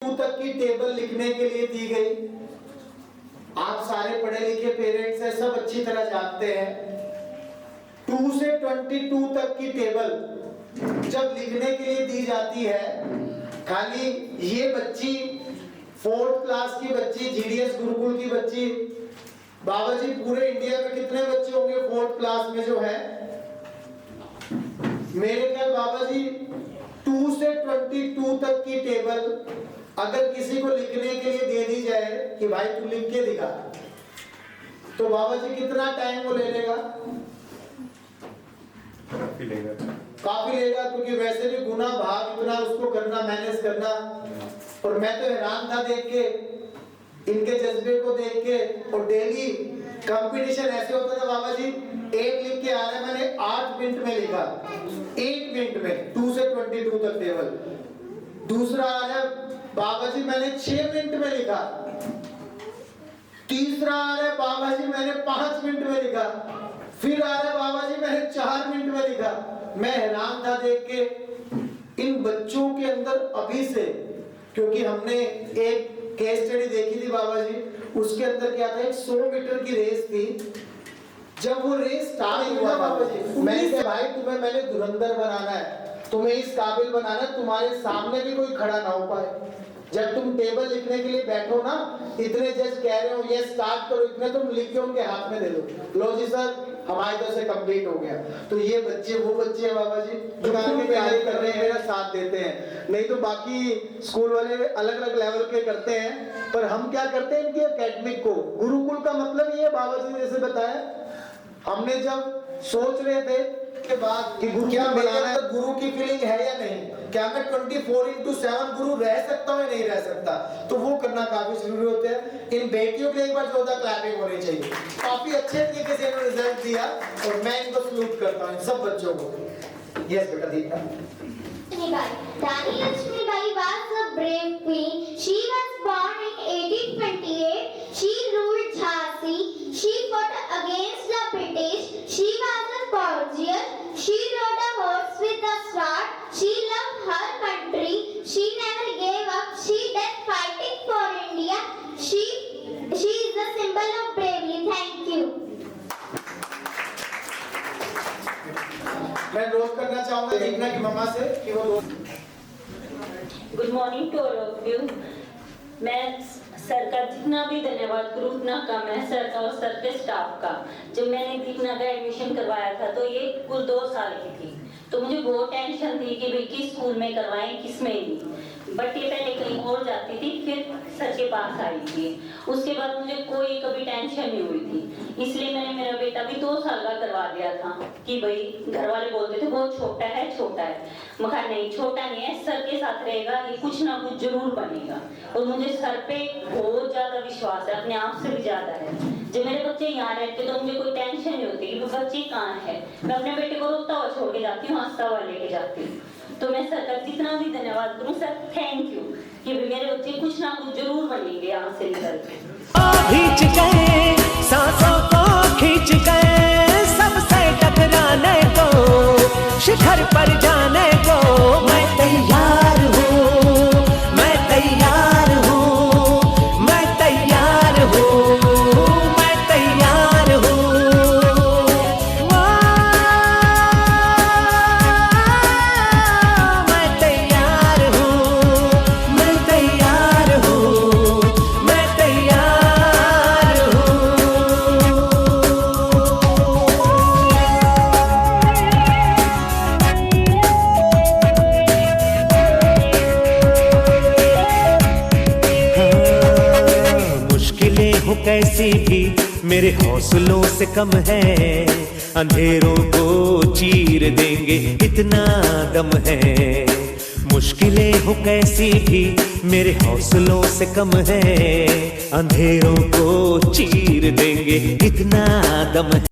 22 तक की टेबल लिखने के लिए दी गई। आप सारे पढ़े लिखे पेरेंट्स हैं, सब अच्छी तरह जानते हैं 2 से 22 तक की टेबल जब लिखने के लिए दी जाती है, खाली ये बच्ची 4th क्लास की बच्ची, जीडीएस गुरुकुल की बच्ची, बाबा जी पूरे इंडिया में कितने बच्चे होंगे 4th क्लास में जो है? मेरे ख्याल बाबा जी 2 से 22 तक की टेबल अगर किसी को लिखने के लिए दे दी जाए कि भाई तू लिख के दिखा, तो बाबा जी कितना टाइम वो ले लेगा? काफी लेगा, क्योंकि वैसे भी गुना भाग इतना उसको करना, मैनेज करना। और मैं तो हैरान था देख के, इनके जज्बे को देख के। और डेली कंपटीशन ऐसे होता था बाबा जी, एक लिख के आ रहा है, मैंने 8 मिनट में लिखा, 1 मिनट में 2 से 22 तक टेबल। दूसरा आ रहा है बाबा जी मैंने 6 मिनट में लिखा। तीसरा आ रहा है बाबा जी मैंने 5 मिनट में लिखा। फिर आ रहा है बाबा जी मैंने 4 मिनट में लिखा। मैं हैरान था देख के इन बच्चों के अंदर अभी से, क्योंकि हमने एक केस स्टडी देखी थी बाबा जी, उसके अंदर क्या था, एक 100 मीटर की रेस थी। जब वो रेस स्टार्ट हुआ बाबा जी, मैंने कहा भाई तुम्हें मैंने धुरंधर बनाना है, तुम्हें इस काबिल बनाना है, तुम्हारे सामने भी कोई खड़ा ना हो पाए। जब तुम टेबल लिखने के लिए बैठो ना, इतने जज कह रहे हो ये स्टार्ट करो, इतने तुम लिख के उनके हाथ में दे दो, लो जी सर हमारी तरफ से कंप्लीट हो गया। तो ये बच्चे वो बच्चे हैं बाबा जी जो आगे तैयारी कर रहे हैं, मेरा साथ देते हैं। नहीं तो बाकी स्कूल वाले अलग अलग लेवल के करते हैं, पर हम क्या करते हैं इनके एकेडमिक को। गुरुकुल का मतलब ये बाबा जी ने जैसे बताया, हमने जब सोच रहे थे के बाद कि गुरु क्या बनाना है, गुरु की फीलिंग है या नहीं, क्या मैं 24/7 गुरु रह सकता हूँ या नहीं रह सकता, तो वो करना काफी जरूरी होता है। इन बेटियों के लिए एक बार जोरदार क्लैपिंग होनी चाहिए। काफी अच्छे तरीके से इन्होंने रिजल्ट दिया और मैं इनको सल्यूट करता हूँ सब बच्चों को। यस बेटा Deepa. Rani Lakshmibai was a brave queen. She was born in 1828. She ruled Jhansi. She fought against the British. She was a courageous. She rode a horse with a sword. She loved her country. She never gave up. She died fighting for India. She is a symbol of bravery. Thank you. मैं रोज करना चाहूंगा दीपना की मम्मा से कि वो रोज। Good morning to all of you. मैं sir का जितना भी धन्यवाद करूँ उतना कम है, सर का और सर के स्टाफ का। जब मैंने दीपना का एडमिशन करवाया था तो ये कुल 2 साल की थी, तो मुझे बहुत टेंशन थी कि भाई किस स्कूल में करवाएं किस में नहीं। बट ये पहले कहीं और जाती थी, फिर सर के पास आई थी। उसके बाद मुझे कोई कभी टेंशन नहीं हुई थी, इसलिए मैंने मेरा बेटा भी 2 साल का करवा दिया था कि भाई घर वाले बोलते थे बहुत छोटा है छोटा है, मगर नहीं छोटा नहीं है, सर के साथ रहेगा ये कुछ ना कुछ जरूर बनेगा। और मुझे सर पे बहुत ज्यादा विश्वास है, अपने आप से भी ज्यादा है। जब मेरे बच्चे यहाँ रहते तो मुझे कोई टेंशन नहीं होती कि बच्चे कहाँ है, मैं अपने बेटे को रोता हुआ छोड़ के जाती हूँ, हंसता हुआ लेके जाती हूँ। तो मैं सर का जितना भी धन्यवाद करूँ सर, थैंक यू कि मेरे बच्चे कुछ ना कुछ जरूर बनेंगे यहाँ से निकल के। खींच गए सांसों को, खींच गए सबसे टकराने को, शिखर पर जाने को मैं तैयार हूँ, मैं तैयार हूँ, मैं तैयार हूँ, मैं तैयार हूँ। मैं तैयार हूँ, मैं तैयार हूँ, मैं तैयार हूँ। मुश्किलें हो कैसी भी मेरे हौसलों से कम है, अंधेरों को चीर देंगे इतना दम है। मुश्किलें हो कैसी भी मेरे हौसलों से कम है, अंधेरों को चीर देंगे इतना दम है।